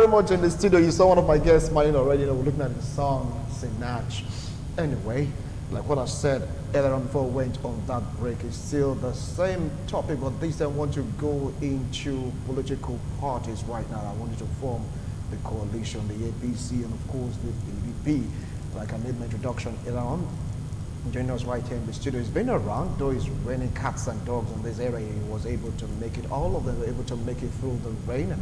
very much in the studio. You saw one of my guests smiling already. We're looking at the song, Sinach. Anyway, like what I said earlier on before we went on that break, it's still the same topic, but this time I want to go into political parties right now. I wanted to form the coalition, the APC, and of course the PDP. Like I made my introduction earlier on. Joining us right here in the studio. He's been around, though it's raining cats and dogs in this area. He was able to make it, all of them were able to make it through the rain.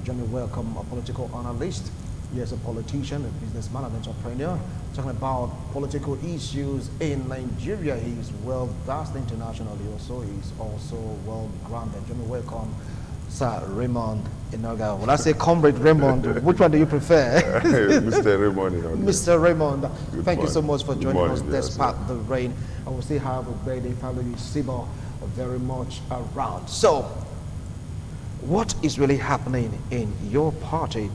Johnny, welcome, a political analyst. Yes, a politician, a businessman, an entrepreneur. Talking about political issues in Nigeria. He's well versed internationally also. He's also well grounded. Johnny, welcome. Sir Raymond Inoga. When I say Comrade Raymond, which one do you prefer? Mr. Raymond Inoga. Mr. Raymond, thank you so morning. much for joining us Yes, despite the rain. And we still have Obede family Sibo very much around. So, what is really happening in your party?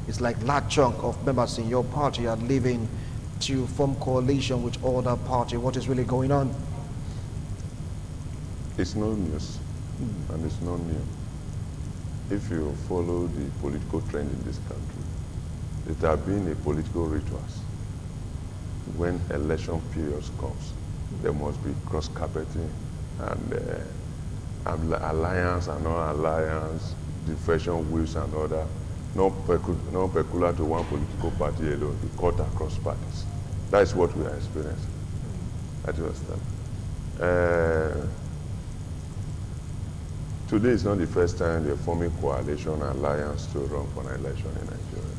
It's like large chunk of members in your party are leaving to form coalition with other party. What is really going on? It's no news, and it's not new. If you follow the political trend in this country, it has been a political rituals. When election periods comes, there must be cross-carpeting and alliance and non-alliance, defection wheels and other, not peculiar to one political party alone, the cut across parties. That is what we are experiencing. I do understand. Today is not the first time they're forming coalition alliance to run for an election in Nigeria.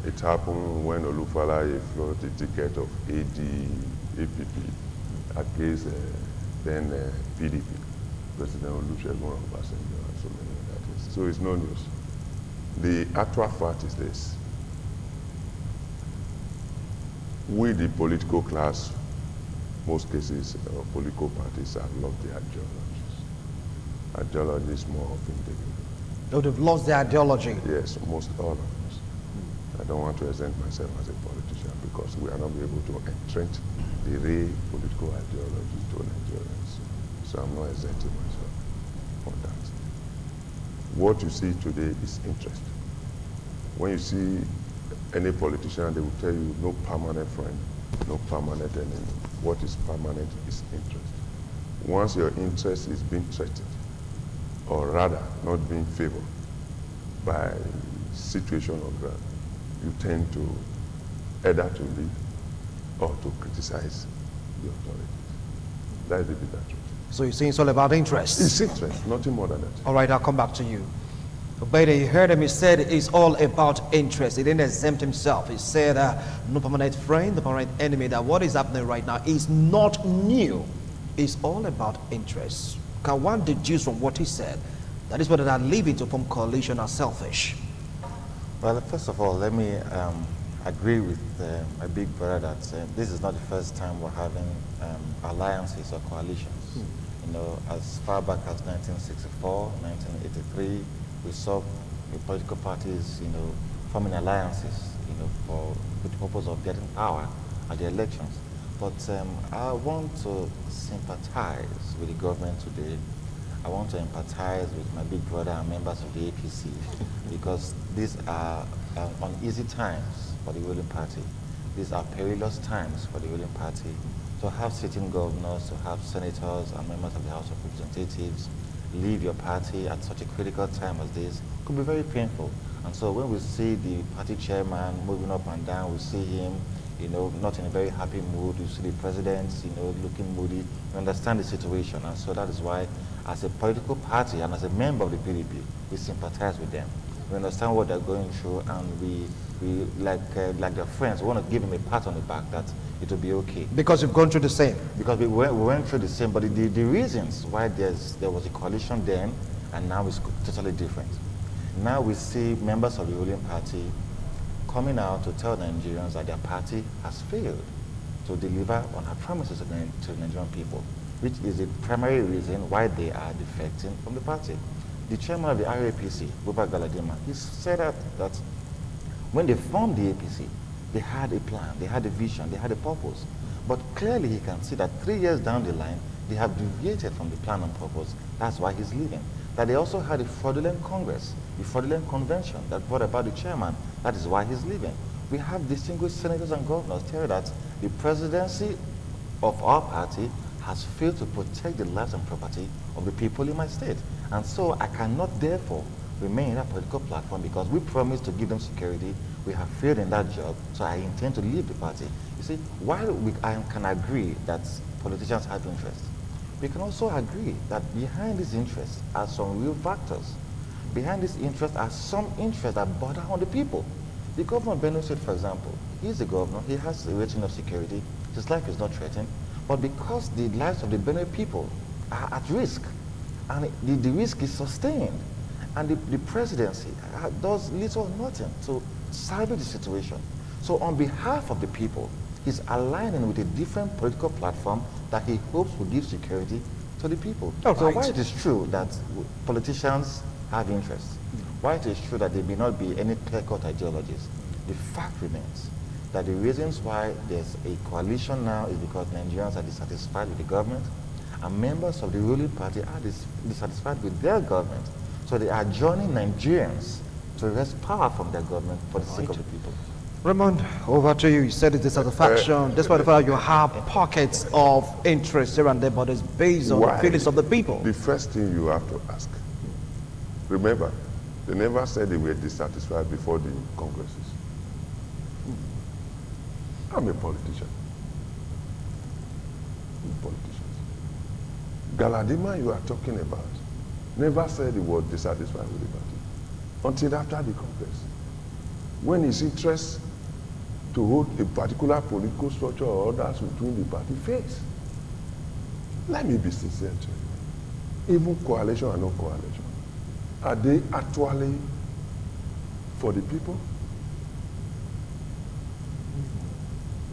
It happened when Olufalaye floated the ticket of APP against then PDP, President Olusegun Obasanjo and so many other things. So it's no news. The actual fact is this. We, the political class, most cases, political parties have lost their ideologies. Ideology is more of individual. Oh, they've lost their ideology. Yes, most all of us. I don't want to present myself as a politician because we are not able to entrench the real political ideology to Nigerians. So I'm not exempting myself on that. What you see today is interest. When you see any politician, they will tell you no permanent friend, no permanent enemy. What is permanent is interest. Once your interest is being threatened, or rather not being favored by situation of ground, you tend to either to leave or to criticize the authorities. That is the bitter truth. So you're saying it's all about interest? It's interest, nothing more than that. All right, I'll come back to you. But you heard him, he said it's all about interest. He didn't exempt himself. He said no permanent friend, no permanent enemy, that what is happening right now is not new. It's all about interest. Can one deduce from what he said that is whether that leaving to form coalition are selfish? Well, first of all, let me agree with my big brother that this is not the first time we're having alliances or coalitions. You know, as far back as 1964, 1983, we saw the political parties, you know, forming alliances, you know, with the purpose of getting power at the elections. But I want to sympathize with the government today. I want to empathize with my big brother and members of the APC because these are uneasy times for the ruling party. These are perilous times for the ruling party. To have sitting governors, to have senators and members of the House of Representatives leave your party at such a critical time as this could be very painful. And so when we see the party chairman moving up and down, we see him, you know, not in a very happy mood. You see the president, you know, looking moody. We understand the situation, and so that is why, as a political party and as a member of the PDP, we sympathize with them. We understand what they're going through, and we like their friends, we want to give them a pat on the back that it will be okay. Because you've gone through the same. Because we went through the same, but the reasons why there was a coalition then and now is totally different. Now we see members of the ruling party coming out to tell Nigerians that their party has failed to deliver on her promises to the Nigerian people, which is the primary reason why they are defecting from the party. The chairman of the RAPC, Buba Galadima, he said that when they formed the APC, they had a plan, they had a vision, they had a purpose. But clearly he can see that 3 years down the line, they have deviated from the plan and purpose. That's why he's leaving. That they also had a fraudulent Congress the fraudulent convention that brought about the chairman. That is why he's leaving. We have distinguished senators and governors tell that the presidency of our party has failed to protect the lives and property of the people in my state. And so I cannot therefore remain in that political platform because we promised to give them security. We have failed in that job, so I intend to leave the party. You see, while I can agree that politicians have interests, we can also agree that behind these interests are some real factors. Behind these interests are some interests that border on the people. The governor of Benue State, for example, he's the governor, he has a rating of security, his life is not threatened, but because the lives of the Benue people are at risk, and the risk is sustained, and the presidency does little or nothing to salvage the situation. So on behalf of the people, he's aligning with a different political platform that he hopes will give security to the people. So while it is true that politicians have interests, while it is true that there may not be any clear-cut ideologies, the fact remains that the reasons why there's a coalition now is because Nigerians are dissatisfied with the government, and members of the ruling party are dissatisfied with their government. So they are joining Nigerians to wrest power from their government for the sake of the people. Raymond, over to you. You said it's dissatisfaction. Despite the fact you have pockets of interest here and there, but it's based on the feelings of the people. The first thing you have to ask, remember, they never said they were dissatisfied before the congresses. I'm a politician. Politicians. Galadima you are talking about never said he was dissatisfied with the party until after the Congress. When his interest to hold a particular political structure or others within the party fails. Let me be sincere to you. Even coalition and non-coalition, are they actually for the people?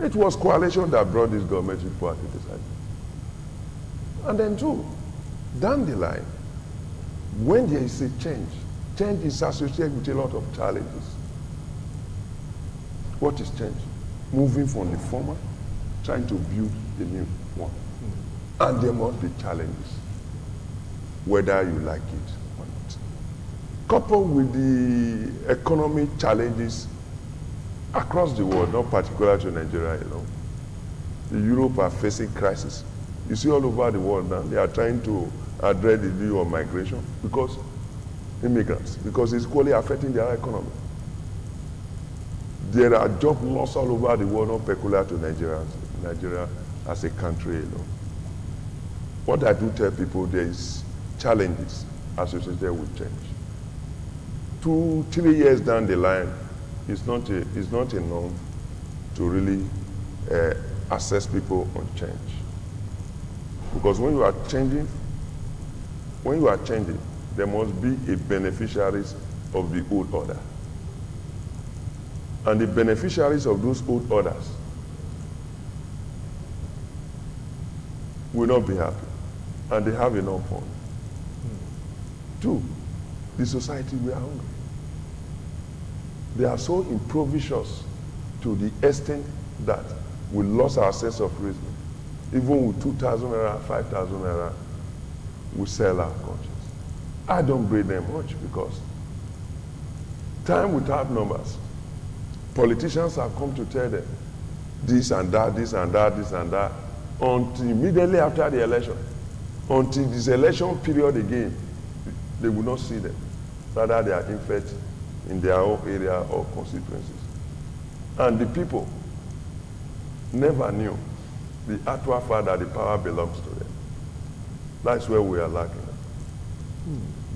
It was coalition that brought this government to power to decide. And then two, down the line, when there is a change is associated with a lot of challenges. What is change? Moving from the former, trying to build the new one. And there must be challenges, whether you like it or not. Coupled with the economic challenges across the world, not particular to Nigeria alone. The Europe are facing crisis. You see all over the world now, they are trying to address the issue of migration because immigrants, because it's equally affecting their economy. There are job loss all over the world, not peculiar to Nigeria as a country alone. What I do tell people, there is challenges associated with change. 2-3 years down the line, it's not enough to really assess people on change. Because when you are changing, there must be a beneficiaries of the old order. And the beneficiaries of those old orders will not be happy. And they have enough fun. Two, the society we are hungry. They are so impoverished to the extent that we lost our sense of reason. Even with 2,000 naira, 5,000 naira, we sell our conscience. I don't blame them much because time without numbers, politicians have come to tell them this and that, this and that, this and that, until immediately after the election. Until this election period again, they will not see them. Rather, they are in fact in their own area or constituencies. And the people never knew the actual fact that the power belongs to them. That's where we are lacking.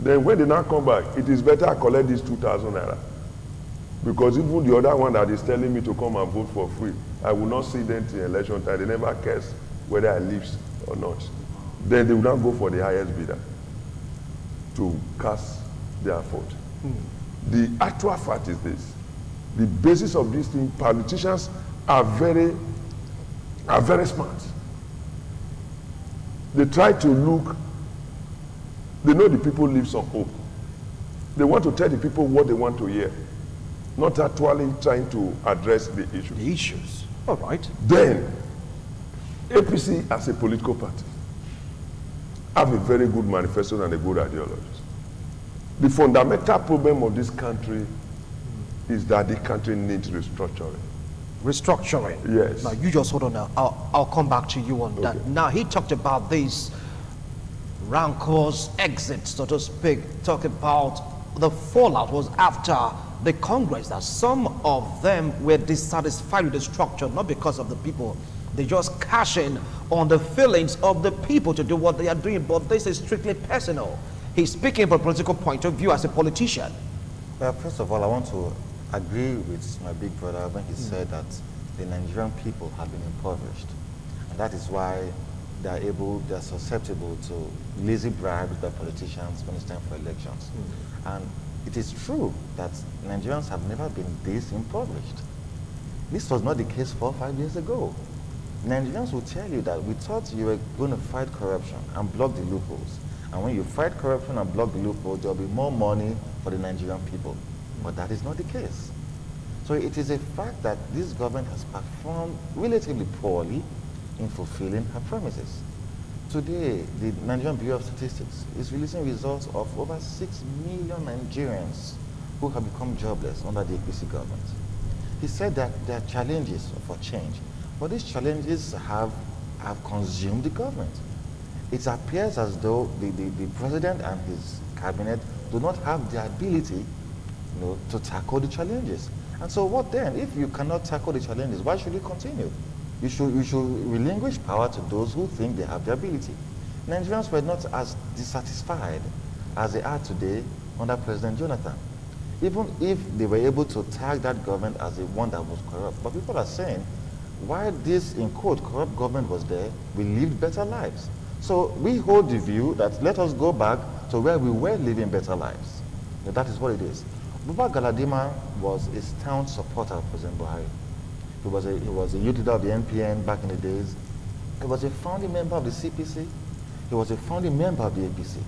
Then when they now come back, it is better I collect this 2,000 naira. Because even the other one that is telling me to come and vote for free, I will not see them till election time. They never cares whether I live or not. Then they will not go for the highest bidder to cast their vote. The actual fact is this. The basis of this thing, politicians are very smart. They try to look, they know the people live some hope. They want to tell the people what they want to hear, not actually trying to address the issues. The issues, all right. Then, APC as a political party have a very good manifesto and a good ideology. The fundamental problem of this country is that the country needs restructuring. Restructuring. Yes. Now you just hold on now. I'll come back to you on that. Okay. Now he talked about these rancors exit, so to speak, talk about the fallout was after the Congress, that some of them were dissatisfied with the structure, not because of the people. They just cash in on the feelings of the people to do what they are doing, but this is strictly personal. He's speaking from a political point of view as a politician. Well, first of all, I want to agree with my big brother when he said that the Nigerian people have been impoverished. And that is why they're susceptible to lazy bribes by politicians when it's time for elections. And it is true that Nigerians have never been this impoverished. This was not the case 4 or 5 years ago. Nigerians will tell you that we thought you were going to fight corruption and block the loopholes. And when you fight corruption and block the loopholes, there will be more money for the Nigerian people. But that is not the case. So it is a fact that this government has performed relatively poorly in fulfilling her promises. Today, the Nigerian Bureau of Statistics is releasing results of over 6 million Nigerians who have become jobless under the APC government. He said that there are challenges for change, but these challenges have consumed the government. It appears as though the president and his cabinet do not have the ability, to tackle the challenges. And so what then? If you cannot tackle the challenges, why should you continue? You should relinquish power to those who think they have the ability. Nigerians were not as dissatisfied as they are today under President Jonathan, even if they were able to tag that government as the one that was corrupt. But people are saying, while this, in quote, corrupt government was there, we lived better lives. So we hold the view that let us go back to where we were living better lives. That is what it is. Buba Galadima was a staunch supporter of President Buhari. He was a youth leader of the NPN back in the days. He was a founding member of the CPC. He was a founding member of the APC.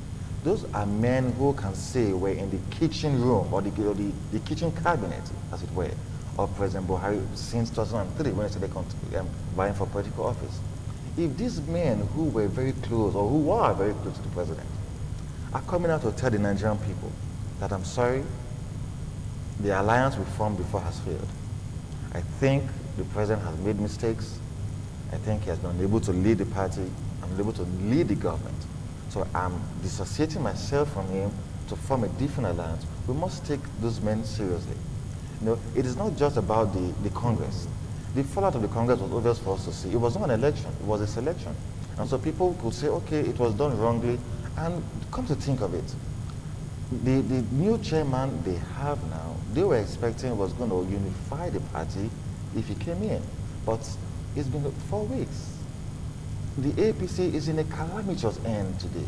Those are men who can say were in the kitchen room or the kitchen cabinet, as it were, of President Buhari since 2003 when he started vying for political office. If these men who were very close or who are very close to the president are coming out to tell the Nigerian people that I'm sorry, the alliance we formed before has failed. I think the president has made mistakes. I think he has been unable to lead the party, unable to lead the government. So I'm dissociating myself from him to form a different alliance. We must take those men seriously. It is not just about the Congress. The fallout of the Congress was obvious for us to see. It was not an election, it was a selection. And so people could say, okay, it was done wrongly. And come to think of it, the new chairman they have now, they were expecting was going to unify the party if he came in. But it's been 4 weeks. The APC is in a calamitous end today.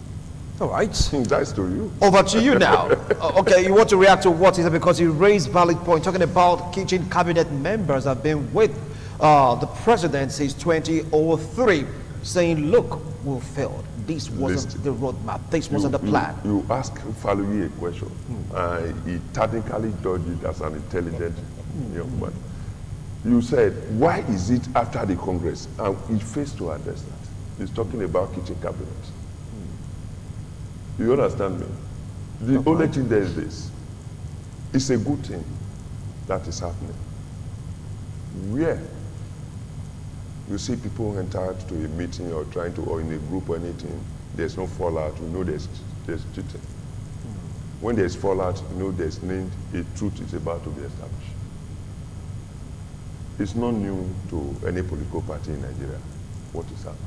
All right. That's to you. Over to you now. Okay, you want to react to what he said because he raised valid point, talking about kitchen cabinet members have been with the president since 2003, saying, look, we failed. This wasn't the roadmap. This wasn't the plan. You ask Faluyi a question. He technically dodged it as an intelligent young man. You said, why is it after the Congress? And he fails to address that. He's talking about kitchen cabinets. You understand me? The only thing there is this. It's a good thing that is happening. Where you see people enter to a meeting or trying to, or in a group or anything, there's no fallout, you know there's cheating. When there's fallout, you know there's named a truth is about to be established. It's not new to any political party in Nigeria, what is happening.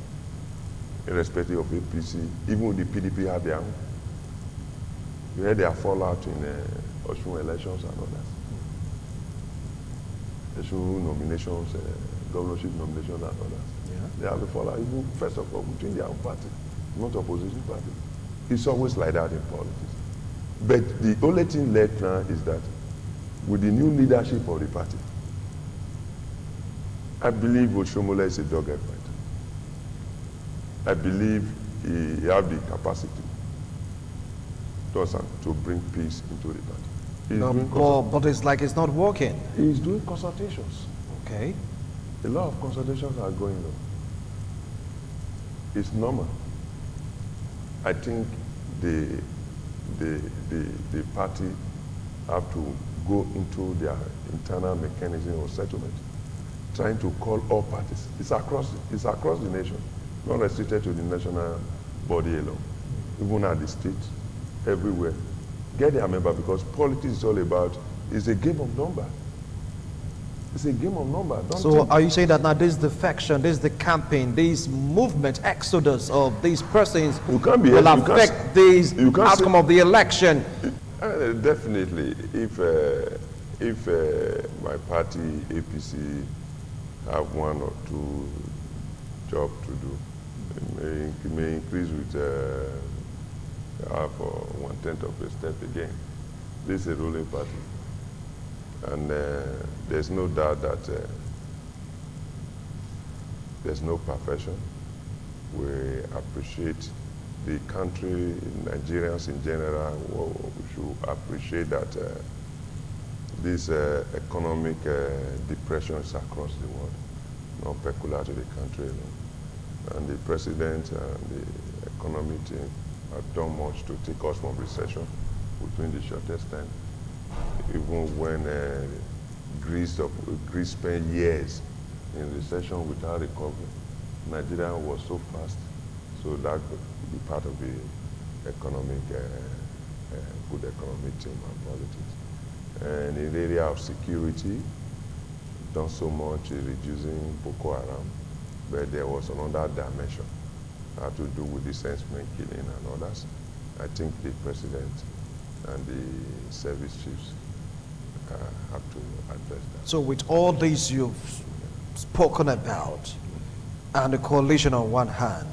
Irrespective of APC, even the PDP have their own. You heard their fallout in Osun elections and others. Osun nominations, governorship nominations and others. Yeah. They have a fallout, even first of all, between their own party, not opposition party. It's always like that in politics. But the only thing left now is that with the new leadership of the party, I believe Oshomola is a dogged fighter. I believe he has the capacity to bring peace into the party. But it's like it's not working. He's doing consultations. Okay. A lot of consultations are going on. It's normal. I think the the party have to go into their internal mechanism of settlement, trying to call all parties. It's across the nation, not restricted to the national body alone, even at the state, everywhere. Get their member, because politics is all about, it's a game of number. It's a game of number. So are you saying that now this defection, this the campaign, this movement, exodus of these persons will affect this outcome of the election? Definitely. If my party, APC, have one or two jobs to do, it may increase with half or 1/10 of a step again. This is a ruling party. And there's no doubt that there's no perfection. We appreciate the country, Nigerians in general. We should appreciate that this economic depression is across the world, not peculiar to the country alone. And the president and the economic team have done much to take us from recession within the shortest time. Even when Greece spent years in recession without recovery, Nigeria was so fast, so that could be part of the economic, good economic team and politics. And in the area of security, done so much in reducing Boko Haram, but there was another dimension had to do with the sensemen killing and others. I think the president and the service chiefs have to address that. So with all these you've spoken about, and the coalition on one hand,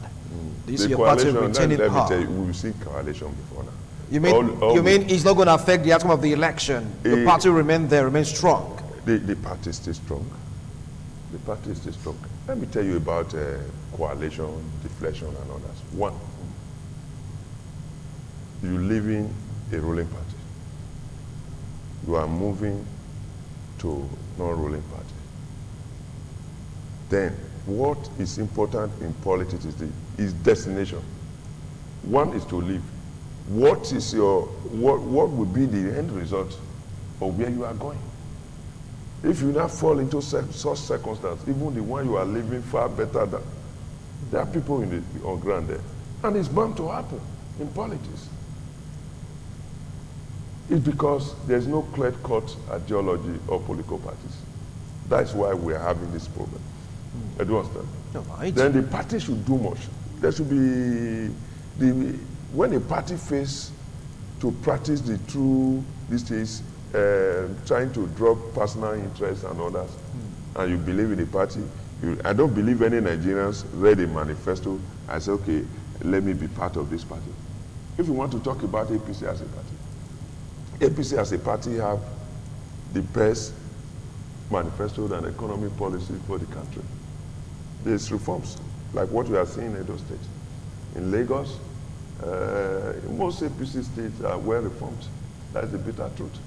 this your party retaining power. Let me tell you, we've seen coalition before now. You mean it's not going to affect the outcome of the election? The party remains strong. The party is still strong. The party is still strong. Let me tell you about coalition, deflection, and others. One, you live in a ruling party. You are moving to non-ruling party. Then, what is important in politics is destination. One is to live. What will be the end result of where you are going? If you now fall into such circumstances, even the one you are living far better than, there are people on ground there. And it's bound to happen in politics. It's because there's no clear-cut ideology of political parties. That's why we're having this problem. I do understand. Right. Then the party should do much. There should be, when a party fails to practice the true, this is trying to drop personal interests and others, and you believe in the party, I don't believe any Nigerians read a manifesto and say, okay, let me be part of this party. If you want to talk about APC as a party, APC as a party have the best manifesto and economic policy for the country. There's reforms, like what we are seeing in those states. In Lagos, most APC states are well reformed. That's the bitter truth.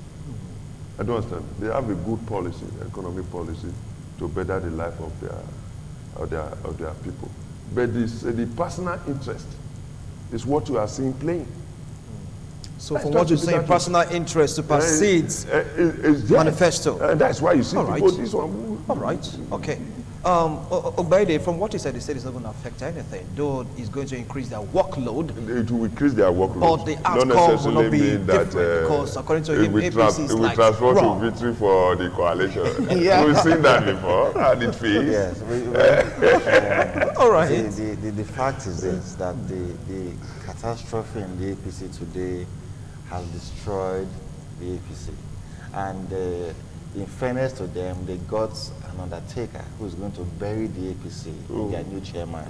I don't understand. They have a good policy, economic policy, to better the life of their people. But the personal interest is what you are seeing playing. So from what you say, personal interest supersedes manifesto. And that's why you see people, this one. All right, okay. Obaide, from what you said, it's not going to affect anything, though it's going to increase their workload. It will increase their workload. But the outcome will not be different, because according to him, APC is like transfer to victory for the coalition. Yeah. We've seen that before, and it fails. Yes. All right. The fact is this, that the catastrophe in the APC today has destroyed the APC. And in fairness to them, they got an undertaker who's going to bury the APC in their new chairman.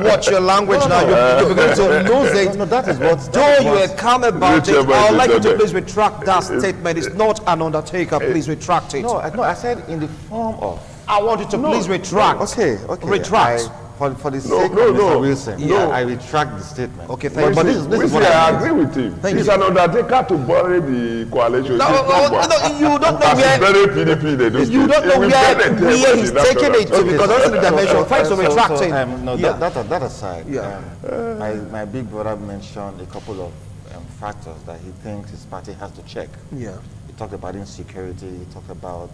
Watch your language now. You're beginning to lose it. No, that is what. Though you are calm about it, I would like you to please retract that statement. It's not an undertaker. Please retract it. No, I said in the form of. I want you to please retract. Okay. Retract. for the sake of Mr. Wilson, I retract the statement. Okay, thank you. But this is what I agree with him. He's an undertaker to bury the coalition. No, you don't know where. PDP, they do. You don't know where he's taking it to, because that's the dimension. Thanks for retracting. That aside, my big brother mentioned a couple of factors that he thinks his party has to check. Yeah. He talked about insecurity. He talked about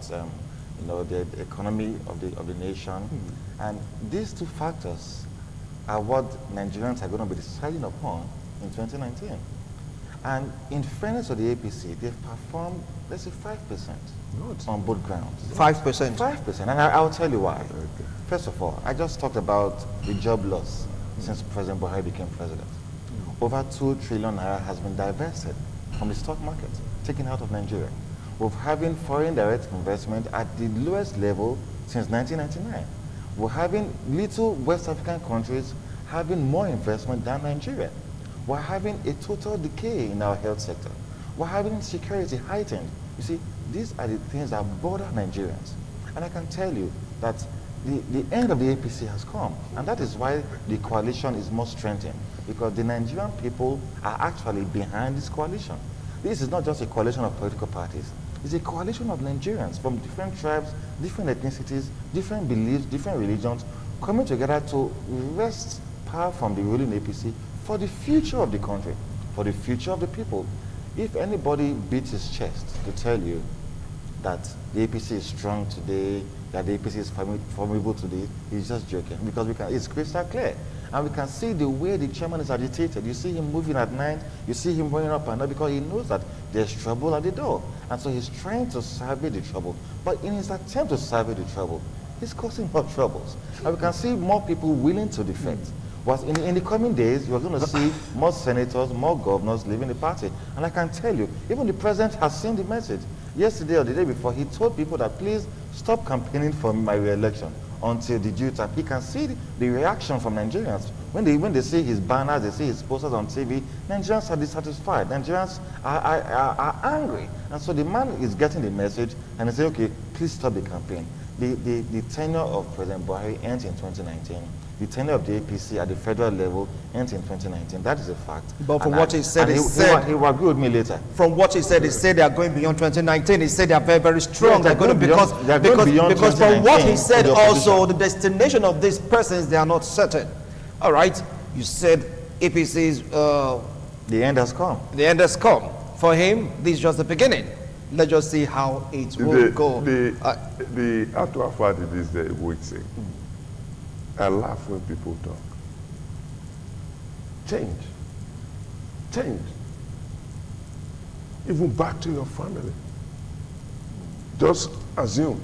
the economy of the nation, and these two factors are what Nigerians are going to be deciding upon in 2019. And in fairness to the APC, they've performed, let's say, 5% on both grounds. 5%? 5%, and I'll tell you why. Okay. First of all, I just talked about the job loss since President Buhari became president. Over 2 trillion naira has been divested from the stock market, taken out of Nigeria. We're having foreign direct investment at the lowest level since 1999. We're having little West African countries having more investment than Nigeria. We're having a total decay in our health sector. We're having security heightened. You see, these are the things that bother Nigerians. And I can tell you that the end of the APC has come. And that is why the coalition is more strengthened, because the Nigerian people are actually behind this coalition. This is not just a coalition of political parties. It's a coalition of Nigerians from different tribes, different ethnicities, different beliefs, different religions, coming together to wrest power from the ruling APC for the future of the country, for the future of the people. If anybody beats his chest to tell you that the APC is strong today, that the APC is formidable today, he's just joking, because it's crystal clear. And we can see the way the chairman is agitated. You see him moving at night, you see him running up and down, because he knows that there's trouble at the door. And so he's trying to salvage the trouble. But in his attempt to salvage the trouble, he's causing more troubles. And we can see more people willing to defect. But in the coming days, you're going to see more senators, more governors leaving the party. And I can tell you, even the president has seen the message. Yesterday or the day before, he told people that please stop campaigning for my re-election until the due time. He can see the reaction from Nigerians. When they see his banners, they see his posters on TV, Nigerians are dissatisfied. Nigerians are angry. And so the man is getting the message, and he says, okay, please stop the campaign. The tenure of President Buhari ends in 2019. The tenure of the APC at the federal level ends in 2019. That is a fact. But from what he said, he will agree with me later. From what he said they are going beyond 2019. He said they are very, very strong. Yes, because from what he said also, the destination of these persons, they are not certain. All right, you said APC's... the end has come. The end has come. For him, this is just the beginning. Let's just see how it will go. The actual fact is the weak thing. I laugh when people talk. Change. Change. Even back to your family. Just assume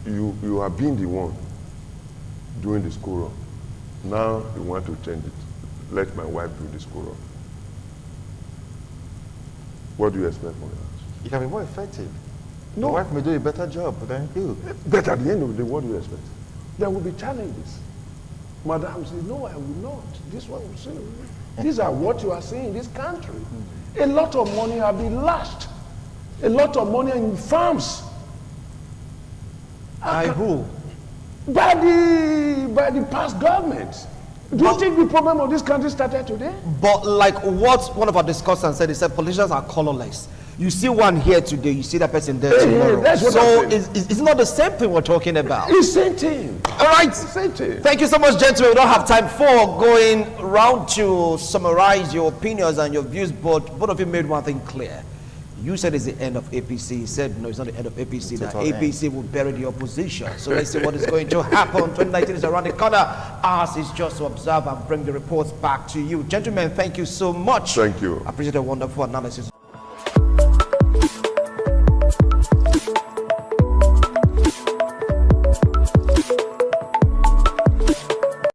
you are being the one doing the school run. Now you want to change it. Let my wife do the school run. What do you expect from her? You can be more effective. No. Your wife may do a better job than you. But at the end of the day, what do you expect? There will be challenges. Madam says, no, I will not. This one will say, these are what you are seeing in this country. A lot of money have been lashed. A lot of money in farms. By who? By the past government. Do you think the problem of this country started today? But like what one of our discussants said, he said politicians are colorless. You see one here today, you see that person there tomorrow. That's what so it's not the same thing we're talking about. It's the same thing. All right. It's the same thing. Thank you so much, gentlemen. We don't have time for going round to summarize your opinions and your views, but both of you made one thing clear. You said it's the end of APC. He said, no, it's not the end of APC. That APC will bury the opposition. So let's see what is going to happen. 2019 is around the corner. Ours is just to observe and bring the reports back to you. Gentlemen, thank you so much. Thank you. I appreciate a wonderful analysis.